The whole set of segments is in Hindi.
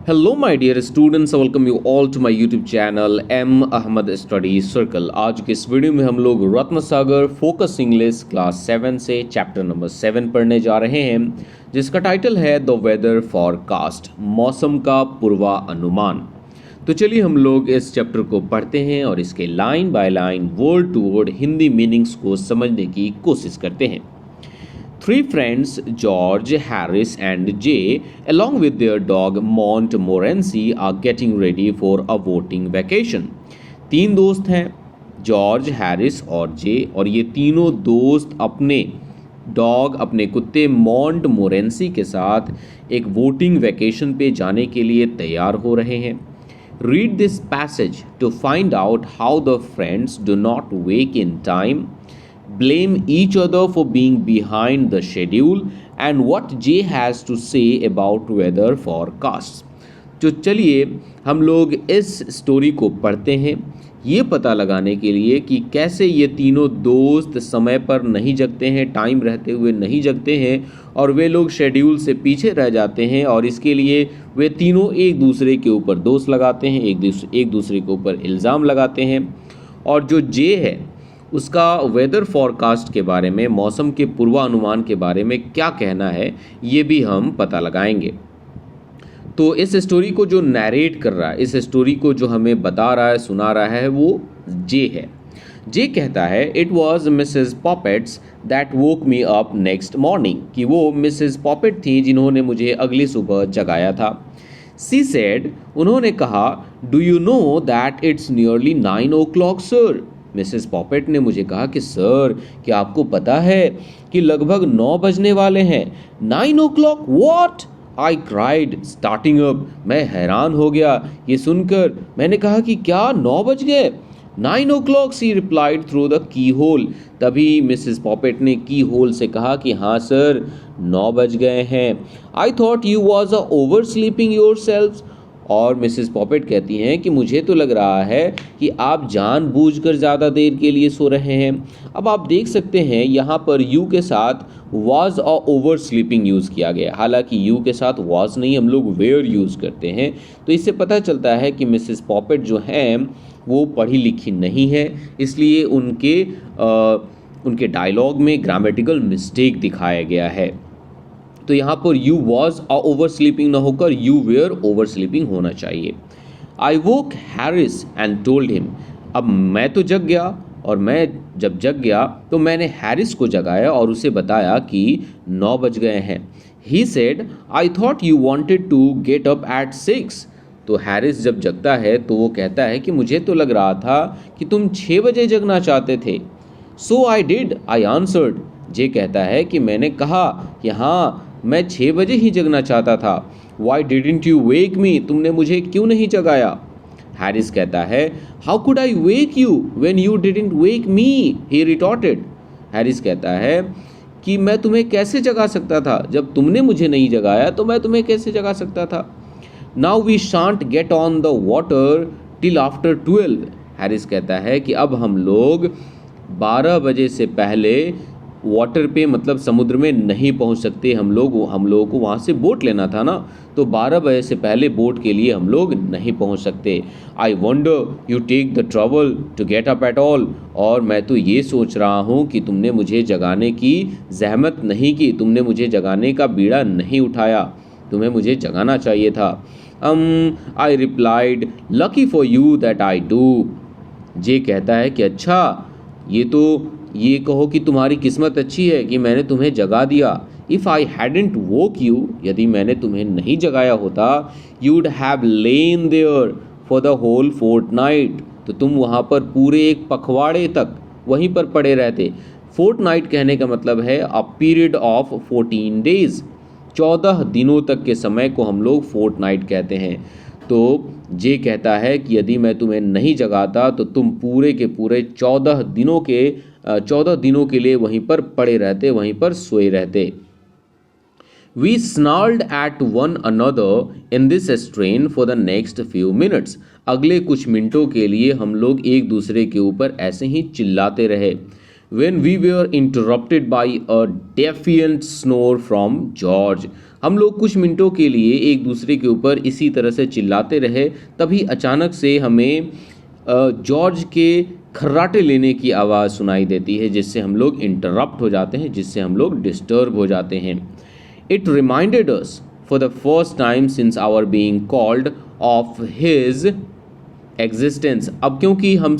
Hello, my dear students. Welcome you all to my YouTube channel M Ahmad Study Circle. आज के इस वीडियो में हम लोग रत्न सागर फोकस इंग्लिश क्लास 7 से चैप्टर नंबर 7 पढ़ने जा रहे हैं, जिसका टाइटल है द वेदर फॉरकास्ट, मौसम का पूर्वानुमान। तो चलिए हम लोग इस चैप्टर को पढ़ते हैं और इसके line by line, word to word Hindi meanings को समझने की कोशिश करते हैं। Three friends, George, Harris, and Jay, along with their dog Montmorency, are getting ready for a voting vacation. तीन दोस्त हैं, जॉर्ज, हैरिस और जे, और ये तीनों दोस्त अपने डॉग, अपने कुत्ते मॉन्टमोरेंसी के साथ एक वोटिंग वैकेशन पे जाने के लिए तैयार हो रहे हैं। Read this passage to find out how the friends do not wake in time, blame each other for being behind the schedule, and what Jay has to say about weather forecasts. तो चलिए हम लोग इस स्टोरी को पढ़ते हैं, ये पता लगाने के लिए कि कैसे ये तीनों दोस्त समय पर नहीं जगते हैं, टाइम रहते हुए नहीं जगते हैं और वे लोग शेड्यूल से पीछे रह जाते हैं, और इसके लिए वे तीनों एक दूसरे के ऊपर दोष लगाते हैं, एक दूसरे के ऊपर इल्ज़ाम लगाते हैं। और जो जे है उसका वेदर फॉरकास्ट के बारे में, मौसम के पूर्वानुमान के बारे में क्या कहना है, ये भी हम पता लगाएंगे। तो इस स्टोरी को जो नैरेट कर रहा है, इस स्टोरी को जो हमें बता रहा है, सुना रहा है, वो जे है। जे कहता है it was Mrs Poppets that woke me up next morning, कि वो मिसेज पॉपेट थी जिन्होंने मुझे अगली सुबह जगाया था। सी सेड, उन्होंने कहा, do you know that it's nearly 9 o'clock sir. Mrs Poppet ने मुझे कहा कि सर, क्या आपको पता है कि लगभग 9 बजने वाले हैं। 9 o'clock what? I cried starting up. मैं हैरान हो गया ये सुनकर। मैंने कहा कि क्या 9 बज गए? 9 o'clock she replied through the keyhole. तभी मिसेस पॉपेट ने की होल से कहा कि हाँ सर, 9 बज गए हैं। आई thought you was a over sleeping your self. और मिसेस पॉपेट कहती हैं कि मुझे तो लग रहा है कि आप जानबूझकर ज़्यादा देर के लिए सो रहे हैं। अब आप देख सकते हैं यहाँ पर यू के साथ वॉज और ओवर स्लीपिंग यूज़ किया गया, हालांकि यू के साथ वॉज नहीं, हम लोग वेयर यूज़ करते हैं। तो इससे पता चलता है कि मिसेस पॉपेट जो हैं वो पढ़ी लिखी नहीं है, इसलिए उनके डायलॉग में ग्रामेटिकल मिस्टेक दिखाया गया है। तो यहाँ पर यू वॉज ओवर स्लीपिंग ना होकर यू वेयर ओवर स्लीपिंग होना चाहिए। आई वोक हैरिस एंड टोल्ड हिम। अब मैं तो जग गया, और मैं जब जग गया तो मैंने हैरिस को जगाया और उसे बताया कि 9 बज गए हैं। He said, I thought you wanted to get up at 6। तो हैरिस जब जगता है तो वो कहता है कि मुझे तो लग रहा था कि तुम 6 बजे जगना चाहते थे। सो आई डिड, आई आंसर्ड। जे कहता है कि मैंने कहा कि हाँ, मैं 6 बजे ही जगना चाहता था। वाई डिडंट यू वेक मी, तुमने मुझे क्यों नहीं जगाया? हैरिस कहता है, how could I wake you when you didn't wake me, he retorted. Harris कहता है कि मैं तुम्हें कैसे जगा सकता था, जब तुमने मुझे नहीं जगाया तो मैं तुम्हें कैसे जगा सकता था। Now we shan't get on the water till after 12। Harris कहता है कि अब हम लोग 12 बजे से पहले वाटर पे, मतलब समुद्र में नहीं पहुंच सकते। हम लोगों को वहाँ से बोट लेना था ना, तो 12 बजे से पहले बोट के लिए हम लोग नहीं पहुंच सकते। I wonder you take the trouble to get up at all. और मैं तो ये सोच रहा हूँ कि तुमने मुझे जगाने की जहमत नहीं की, तुमने मुझे जगाने का बीड़ा नहीं उठाया, तुम्हें मुझे जगाना चाहिए था। I replied, lucky for you that I do. J कहता है कि अच्छा, ये कहो कि तुम्हारी किस्मत अच्छी है कि मैंने तुम्हें जगा दिया। If I hadn't woke you, यदि मैंने तुम्हें नहीं जगाया होता, you'd have lain there for the whole fortnight, तो तुम वहाँ पर पूरे एक पखवाड़े तक वहीं पर पड़े रहते। फोर्टनाइट कहने का मतलब है अ पीरियड ऑफ 14 days, 14 दिनों तक के समय को हम लोग फोर्टनाइट कहते हैं। तो जे कहता है कि यदि मैं तुम्हें नहीं जगाता तो तुम पूरे के पूरे 14 दिनों के लिए वहीं पर पड़े रहते, वहीं पर सोए रहते। We snarled at one another in this strain for the next few minutes. अगले कुछ मिनटों के लिए हम लोग एक दूसरे के ऊपर ऐसे ही चिल्लाते रहे। When we were interrupted by a defiant snore from George, हम लोग कुछ मिनटों के लिए एक दूसरे के ऊपर इसी तरह से चिल्लाते रहे, तभी अचानक से हमें जॉर्ज के खर्राटे लेने की आवाज़ सुनाई देती है, जिससे हम लोग इंटरप्ट हो जाते हैं, जिससे हम लोग डिस्टर्ब हो जाते हैं। It reminded us for the first time since our being called off his existence. अब क्योंकि हम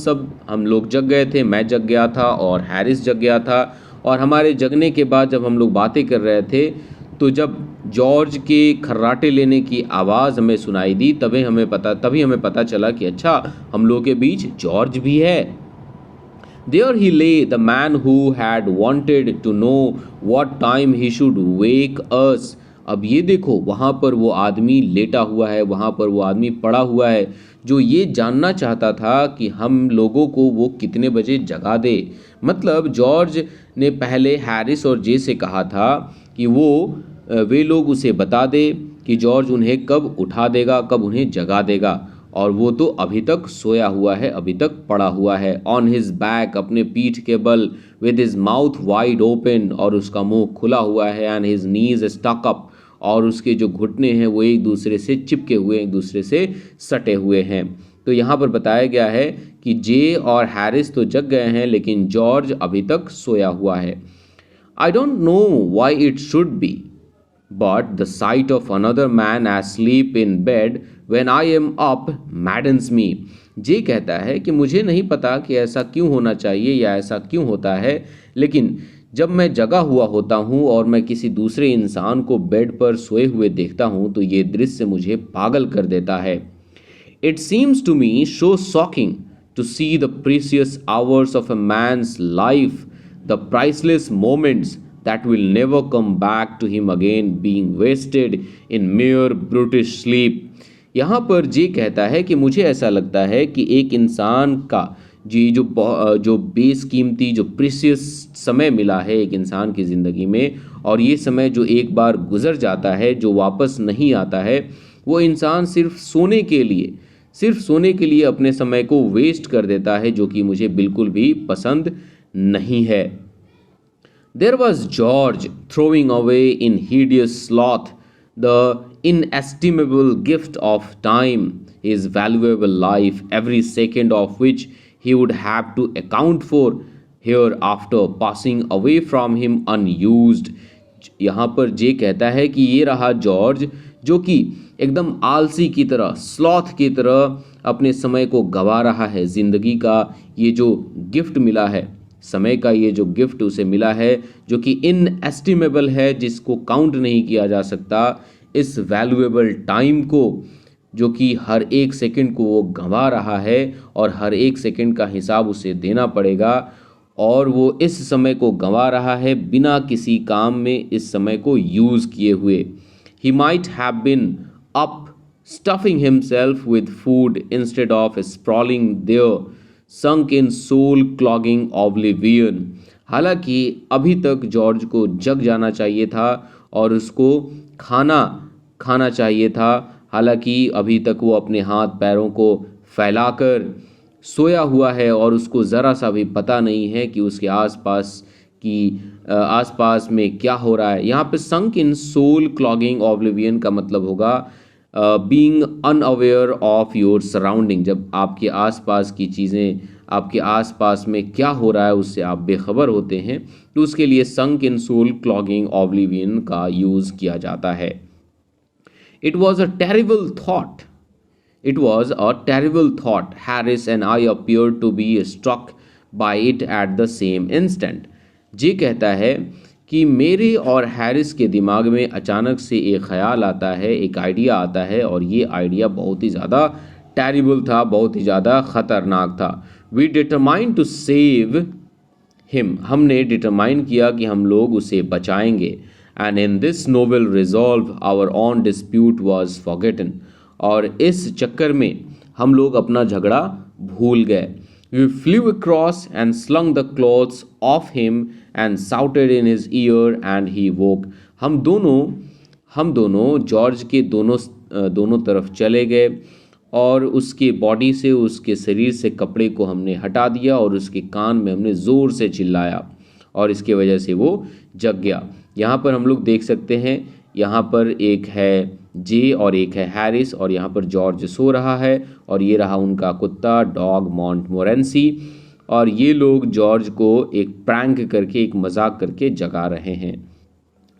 लोग जग गए थे, मैं जग गया था और हैरिस जग गया था, और हमारे जगने के बाद जब हम लोग बातें कर रहे थे, तो जब जॉर्ज के खर्राटे लेने की आवाज़ हमें सुनाई दी, तभी हमें पता चला कि अच्छा, हम लोग के बीच जॉर्ज भी है। There he lay, the man who had wanted to know what time he should wake us. अब ये देखो, वहाँ पर वो आदमी लेटा हुआ है, वहाँ पर वो आदमी पड़ा हुआ है, जो ये जानना चाहता था कि हम लोगों को वो कितने बजे जगा दे। मतलब जॉर्ज ने पहले हैरिस और जे से कहा था कि वे लोग उसे बता दे कि जॉर्ज उन्हें कब उठा देगा, कब उन्हें जगा देगा, और वो तो अभी तक सोया हुआ है, अभी तक पड़ा हुआ है। ऑन हिज बैक, अपने पीठ के बल, with his mouth wide open, और उसका मुंह खुला हुआ है, and his knees stuck up, और उसके जो घुटने हैं वो एक दूसरे से चिपके हुए, एक दूसरे से सटे हुए हैं। तो यहाँ पर बताया गया है कि जे और हैरिस तो जग गए हैं, लेकिन जॉर्ज अभी तक सोया हुआ है। I don't know why it should be, but the sight of another man asleep in bed when I am up maddens me. जे कहता है कि मुझे नहीं पता कि ऐसा क्यों होना चाहिए या ऐसा क्यों होता है, लेकिन जब मैं जगा हुआ होता हूँ और मैं किसी दूसरे इंसान को बेड पर सोए हुए देखता हूँ, तो ये दृश्य मुझे पागल कर देता है। It seems to me so shocking to see the precious hours of a man's life, the priceless moments that will never come back to him again, being wasted in mere brutish sleep. यहाँ पर जे कहता है कि मुझे ऐसा लगता है कि एक इंसान का जो बेसकीमती, जो प्रीशियस समय मिला है एक इंसान की ज़िंदगी में, और ये समय जो एक बार गुजर जाता है, जो वापस नहीं आता है, वो इंसान सिर्फ सोने के लिए अपने समय को वेस्ट कर देता है, जो कि मुझे बिल्कुल भी पसंद नहीं है। There was George throwing away in hideous sloth the inestimable gift of time, his valuable life, every second of which he would have to account for hereafter, passing away from him unused. यहाँ पर जे कहता है कि ये रहा जॉर्ज, जो कि एकदम आलसी की तरह, स्लॉथ की तरह अपने समय को गवा रहा है। ज़िंदगी का ये जो गिफ्ट मिला है, समय का ये जो गिफ्ट उसे मिला है, जो कि इनएस्टिमेबल है, जिसको काउंट नहीं किया जा सकता, इस वैल्यूएबल टाइम को, जो कि हर एक सेकंड को वो गंवा रहा है और हर एक सेकंड का हिसाब उसे देना पड़ेगा, और वो इस समय को गंवा रहा है बिना किसी काम में इस समय को यूज़ किए हुए। He might have been up stuffing himself with food instead of sprawling there, sunk in soul clogging oblivion. हालांकि अभी तक जॉर्ज को जग जाना चाहिए था और उसको खाना चाहिए था, हालांकि अभी तक वो अपने हाथ पैरों को फैलाकर सोया हुआ है और उसको ज़रा सा भी पता नहीं है कि उसके आसपास में क्या हो रहा है। यहाँ पे संक इन सोल क्लॉगिंग ऑब्लिवियन का मतलब होगा being unaware of your surrounding. जब आपके आसपास की चीज़ें, आपके आसपास में क्या हो रहा है उससे आप बेखबर होते हैं, तो उसके लिए संक इन सोल क्लॉगिंग ऑब्लिवियन का यूज़ किया जाता है। It was a terrible thought. It was a terrible thought. Harris and I appeared to be struck by it at the same instant. जे कहता है कि मेरे और हैरिस के दिमाग में अचानक से एक ख्याल आता है, एक आइडिया आता है, और ये आइडिया बहुत ही ज़्यादा टेरिबल था, बहुत ही ज़्यादा ख़तरनाक था। We determined to save him, हमने डिटरमाइन किया कि हम लोग उसे बचाएंगे। And in this noble resolve our own dispute was forgotten, और इस चक्कर में हम लोग अपना झगड़ा भूल गए। We flew across and slung the clothes off him and shouted in his ear and he woke. हम दोनों जॉर्ज के दोनों तरफ चले गए और उसके बॉडी से, उसके शरीर से कपड़े को हमने हटा दिया और उसके कान में हमने ज़ोर से चिल्लाया और इसके वजह से वो जग गया। यहाँ पर हम लोग देख सकते हैं यहाँ पर एक है जे और एक है हैरिस, और यहाँ पर जॉर्ज सो रहा है, और ये रहा उनका कुत्ता डॉग मॉन्टमोरेंसी, और ये लोग जॉर्ज को एक प्रैंक करके, एक मजाक करके जगा रहे हैं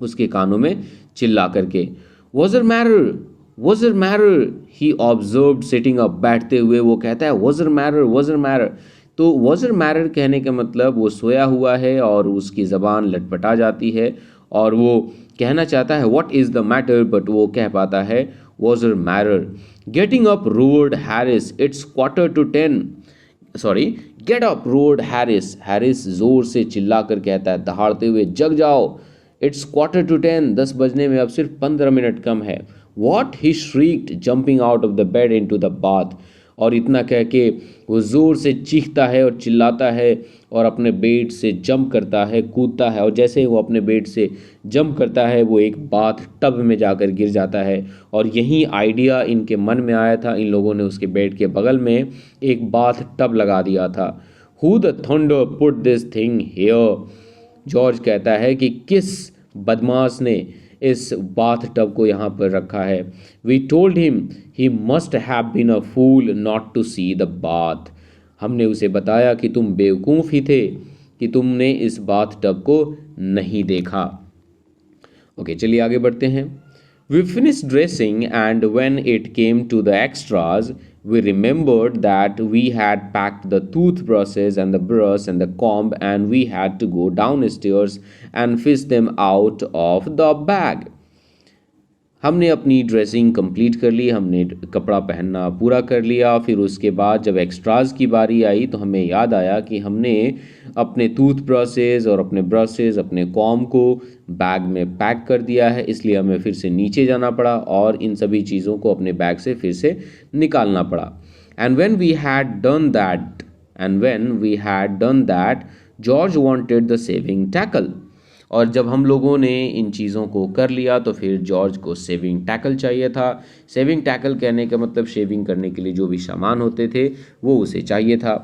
उसके कानों में चिल्ला करके। Was it matter, was it matter, he observed sitting up, बैठते हुए वो कहता है was it matter, was it matter. तो वॉज इट मैटर कहने का मतलब वो सोया हुआ है और उसकी ज़बान लटपटा जाती है और वो कहना चाहता है what is the matter, but वो कह पाता है was it matter. Getting up road Harris, it's quarter to 10, sorry get up road Harris, Harris जोर से चिल्ला कर कहता है दहाड़ते हुए जग जाओ, इट्स क्वार्टर टू 10, 10 बजने में अब सिर्फ 15 मिनट कम है। What, he shrieked jumping out of the bed into the bath, और इतना कह के वो ज़ोर से चीखता है और चिल्लाता है और अपने बेड से जंप करता है, कूदता है, और जैसे ही वो अपने बेड से जंप करता है वो एक बाथ टब में जाकर गिर जाता है। और यही आइडिया इनके मन में आया था, इन लोगों ने उसके बेड के बगल में एक बाथ टब लगा दिया था। Who the thunder put this thing here, George कहता है कि किस बदमाश ने इस बाथ टब को यहाँ पर रखा है। We told him he must have been a fool not to see the bath, हमने उसे बताया कि तुम बेवकूफ़ ही थे कि तुमने इस बाथ टब को नहीं देखा। ओके, चलिए आगे बढ़ते हैं। We finished dressing, and when it came to the extras, we remembered that we had packed the toothbrushes and the brush and the comb, and we had to go downstairs and fish them out of the bag. हमने अपनी ड्रेसिंग कंप्लीट कर ली, हमने कपड़ा पहनना पूरा कर लिया। फिर उसके बाद जब एक्स्ट्राज की बारी आई तो हमें याद आया कि हमने अपने टूथब्रशेज़ और अपने ब्रशेज़, अपने कॉम को बैग में पैक कर दिया है, इसलिए हमें फिर से नीचे जाना पड़ा और इन सभी चीज़ों को अपने बैग से फिर से निकालना पड़ा। And when we had done that George wanted the shaving tackle, और जब हम लोगों ने इन चीज़ों को कर लिया तो फिर जॉर्ज को सेविंग टैकल चाहिए था। सेविंग टैकल कहने का मतलब शेविंग करने के लिए जो भी सामान होते थे वो उसे चाहिए था।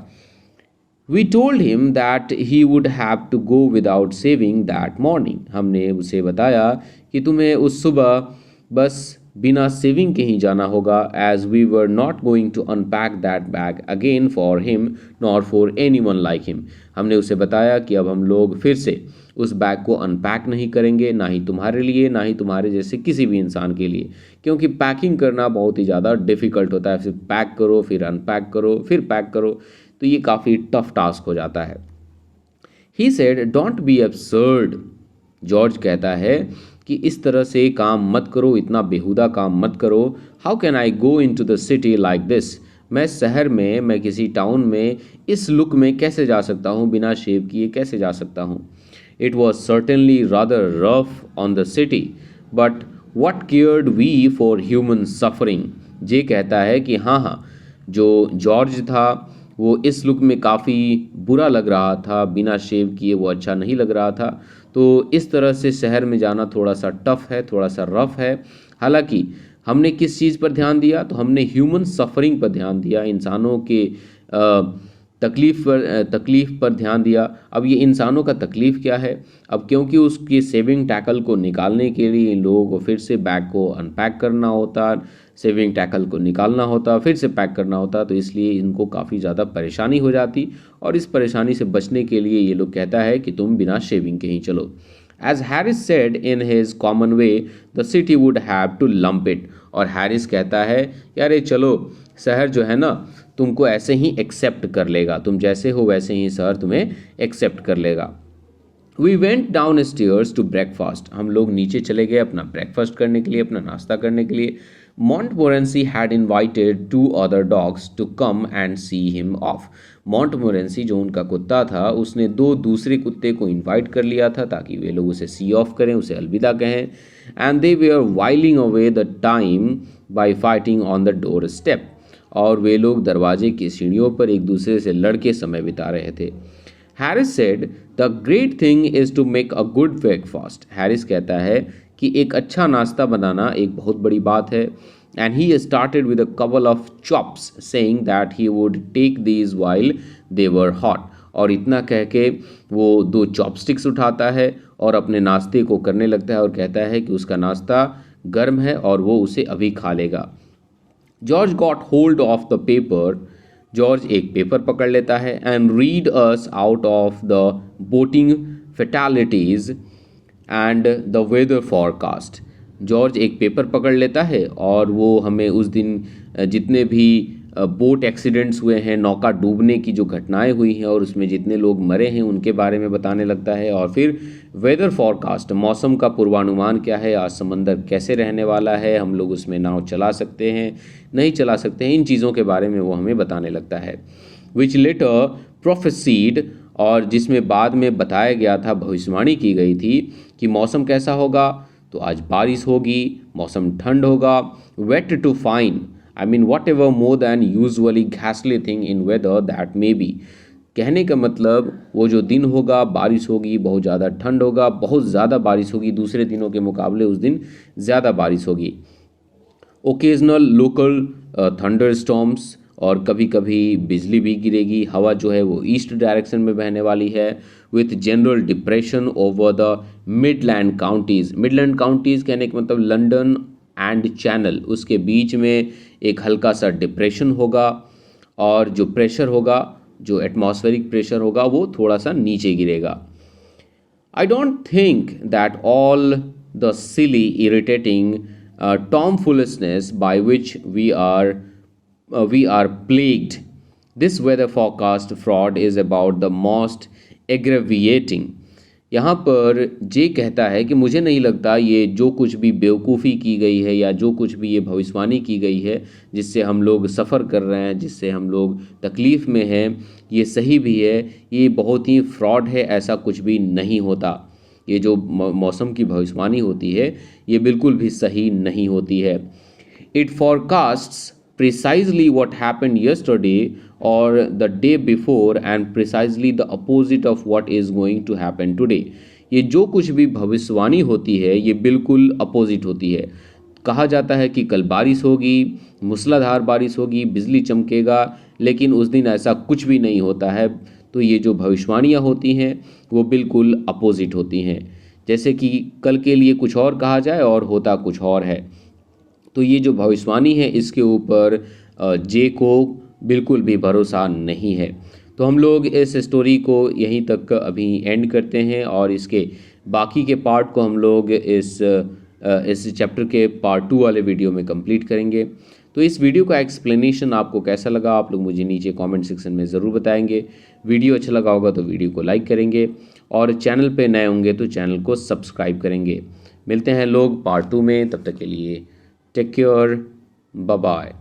We told him that he would have to go without shaving that morning, हमने उसे बताया कि तुम्हें उस सुबह बस बिना सेविंग के ही जाना होगा। As we were not going to unpack that bag again for him nor for any one like him, हमने उसे बताया कि अब हम लोग फिर से उस बैग को अनपैक नहीं करेंगे, ना ही तुम्हारे लिए, ना ही तुम्हारे जैसे किसी भी इंसान के लिए, क्योंकि पैकिंग करना बहुत ही ज़्यादा डिफ़िकल्ट होता है। फिर पैक करो, फिर अनपैक करो, फिर पैक करो, तो ये काफ़ी टफ टास्क हो जाता है। He said don't be absurd, George कहता है कि इस तरह से काम मत करो, इतना बेहुदा काम मत करो। How can I go into the city like this, मैं शहर में, मैं किसी टाउन में इस लुक में कैसे जा सकता हूँ, बिना शेव किए कैसे जा सकता हूँ। It was certainly rather rough on the city, but what cared we for human suffering? जे कहता है कि हाँ, जो जॉर्ज था वो इस लुक में काफ़ी बुरा लग रहा था, बिना शेव किए वो अच्छा नहीं लग रहा था। तो इस तरह से शहर में जाना थोड़ा सा टफ है, थोड़ा सा रफ है। हालांकि हमने किस चीज़ पर ध्यान दिया, तो हमने ह्यूमन सफरिंग पर ध्यान दिया, इंसानों के तकलीफ़ पर ध्यान दिया। अब ये इंसानों का तकलीफ़ क्या है, अब क्योंकि उसकी सेविंग टैकल को निकालने के लिए इन लोगों को फिर से बैग को अनपैक करना होता, सेविंग टैकल को निकालना होता, फिर से पैक करना होता, तो इसलिए इनको काफ़ी ज़्यादा परेशानी हो जाती। और इस परेशानी से बचने के लिए ये लोग कहता है कि तुम बिना शेविंग के ही चलो। As Harris said in his common way the city would have to lump it, और हैरिस कहता है यार ये चलो, शहर जो है ना तुमको ऐसे ही एक्सेप्ट कर लेगा, तुम जैसे हो वैसे ही शहर तुम्हें एक्सेप्ट कर लेगा। We went down stairs to breakfast, हम लोग नीचे चले गए अपना ब्रेकफास्ट करने के लिए, अपना नाश्ता करने के लिए। मॉन्टमोरेंसी had invited 2 other dogs to come and see him off, मॉन्टमोरेंसी जो उनका कुत्ता था उसने 2 दूसरे कुत्ते को इनवाइट कर लिया था ताकि वे लोग उसे सी ऑफ करें, उसे अलविदा कहें। And they way are whiling away the time by fighting on the door step, और वे लोग दरवाजे की सीढ़ियों पर एक दूसरे से लड़के समय बिता रहे थे। Harris said the great thing is to make a good breakfast, Harris कहता है कि एक अच्छा नाश्ता बनाना एक बहुत बड़ी बात है। And he started with a couple of chops saying that he would take these while they were hot, और इतना कह के वो 2 चॉपस्टिक्स उठाता है और अपने नाश्ते को करने लगता है और कहता है कि उसका नाश्ता गर्म है और वो उसे अभी खा लेगा। George got hold of the paper, George एक पेपर पकड़ लेता है, and read us out of the boating fatalities and the weather forecast. George एक पेपर पकड़ लेता है और वो हमें उस दिन जितने भी बोट एक्सीडेंट्स हुए हैं, नौका डूबने की जो घटनाएं हुई हैं और उसमें जितने लोग मरे हैं उनके बारे में बताने लगता है। और फिर वेदर फॉरकास्ट, मौसम का पूर्वानुमान क्या है, आज समंदर कैसे रहने वाला है, हम लोग उसमें नाव चला सकते हैं नहीं चला सकते हैं, इन चीज़ों के बारे में वो हमें बताने लगता है। विच लेटर प्रोफेसीड, और जिसमें बाद में बताया गया था, भविष्यवाणी की गई थी कि मौसम कैसा होगा, तो आज बारिश होगी, मौसम ठंड होगा। Wet to fine, I mean whatever more than usually घैसली thing in weather that may be. कहने का मतलब वो जो दिन होगा बारिश होगी, बहुत ज़्यादा ठंड होगा, बहुत ज़्यादा बारिश होगी, दूसरे दिनों के मुकाबले उस दिन ज़्यादा बारिश होगी। ओकेजनल लोकल थंडर स्टॉर्म्स, और कभी कभी बिजली भी गिरेगी। हवा जो है वो ईस्ट डायरेक्शन में बहने वाली है। With general depression over the midland counties, midland counties कहने का मतलब लंदन एंड चैनल, उसके बीच में एक हल्का सा डिप्रेशन होगा और जो प्रेशर होगा, जो एटमॉस्फेरिक प्रेशर होगा, वो थोड़ा सा नीचे गिरेगा। I don't think that all the silly irritating tomfoolishness by which we are plagued, this weather forecast fraud is about the most aggravating। यहाँ पर जे कहता है कि मुझे नहीं लगता ये जो कुछ भी बेवकूफ़ी की गई है या जो कुछ भी ये भविष्यवाणी की गई है जिससे हम लोग सफ़र कर रहे हैं, जिससे हम लोग तकलीफ़ में हैं, ये सही भी है, ये बहुत ही फ्रॉड है, ऐसा कुछ भी नहीं होता। ये जो मौसम की भविष्यवाणी होती है ये बिल्कुल भी सही नहीं होती है। It forecasts precisely what happened yesterday और the day before and precisely the opposite of what is going to happen today. ये जो कुछ भी भविष्यवाणी होती है ये बिल्कुल अपोजिट होती है। कहा जाता है कि कल बारिश होगी, मूसलाधार बारिश होगी, बिजली चमकेगा, लेकिन उस दिन ऐसा कुछ भी नहीं होता है। तो ये जो भविष्यवाणियाँ होती हैं वो बिल्कुल अपोजिट होती हैं। जैसे कि कल के लिए कुछ और कहा जाए और होता कुछ और है। तो ये जो भविष्यवाणी है इसके ऊपर जे को बिल्कुल भी भरोसा नहीं है। तो हम लोग इस स्टोरी को यहीं तक अभी एंड करते हैं और इसके बाकी के पार्ट को हम लोग इस चैप्टर के पार्ट 2 वाले वीडियो में कंप्लीट करेंगे। तो इस वीडियो का एक्सप्लेनेशन आपको कैसा लगा आप लोग मुझे नीचे कमेंट सेक्शन में ज़रूर बताएंगे। वीडियो अच्छा लगा होगा तो वीडियो को लाइक करेंगे और चैनल पे नए होंगे तो चैनल को सब्सक्राइब करेंगे। मिलते हैं लोग पार्ट 2 में, तब तक के लिए टेक केयर, बाय बाय।